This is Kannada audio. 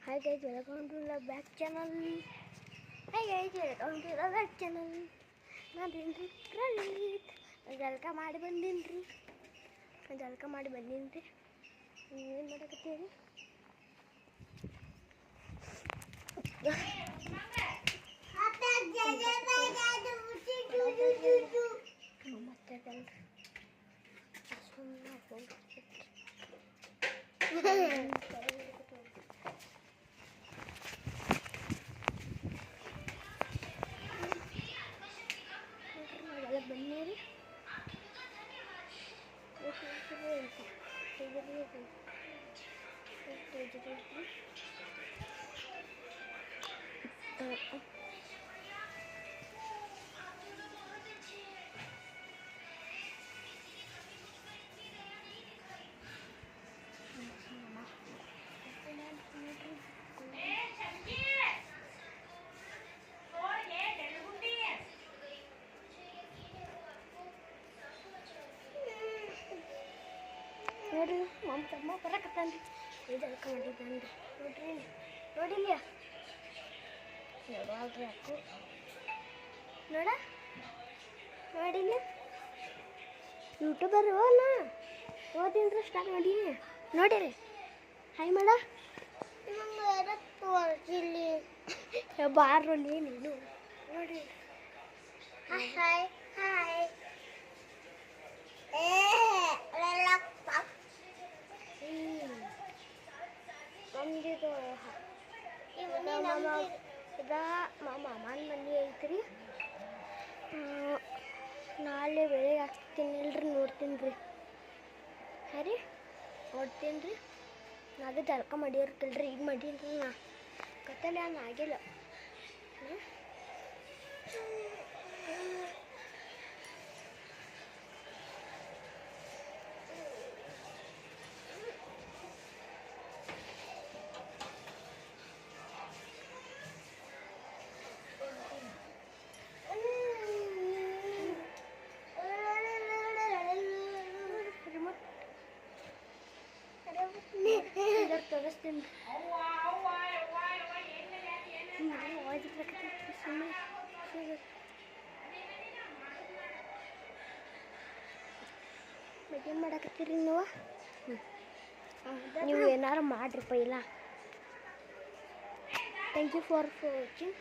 Hi guys, welcome to the back channel. Hi guys, welcome to the back channel. ನಾನೇನ್ರಿ ಪ್ರಲೀತ್ ಜಳಕ ಮಾಡಿ ಬಂದೀನಿ. ನೀವೇನು ಮಾಡಕತ್ತೀರಿ? ಬನ್ನಿರಿ ನೋಡ್ರಿ ನಮ್ಮ ತಮ್ಮ ಬರಕತ್ತಾನ್ರಿ. ಜಳಕ ಮಾಡಿದ್ದಾನ್ರಿ. ನೋಡಿಲ್ಲ ನೋಡಲ್ರಿ ಅಕ್ಕು ನೋಡಿಲ್ಲ ಯೂಟ್ಯೂಬರ್ ಅಲ್ಲ ಓದಿನ್ರಿ ಸ್ಟಾರ್ಟ್ ಮಾಡೀನಿ. ನೋಡಿರಿ ಹಾಯ್ ಮಾಡ ತೋರಿಸಿಲ್ಲಿ ಬಾರಲ್ಲಿ ನೀನು ನೋಡಿ. ಹಾಯ್ ಹಾಯ್ ಹಾಯ್ ನಮ್ದಿದು ಮಾಮನ ಮನೆ ಐತ್ರಿ. ನಾಳೆ ಬೆಳಗ್ಗೆ ಹಾಕ್ತೀನಿ ಇಲ್ರಿ, ನೋಡ್ತೀನಿ ರೀ. ಹಾಂ ರೀ ನೋಡ್ತೀನಿ ರೀ. ಅದು ಜಳಕ ಮಾಡಿರ್ತಿಲ್ರಿ, ಈಗ ಮಾಡೀನಿ ರೀ. ನಾ ಕತ್ತಲೆ ಆಗಿಲ್ಲ. ತೋರಿಸ್ತೀನಿ ಏನು ಮಾಡಕತ್ತೀರಿ ನೀವು? ನೀವು ಏನಾರು ಮಾಡ್ರಿಪ್ಪ ಇಲ್ಲ. Thank you for watching.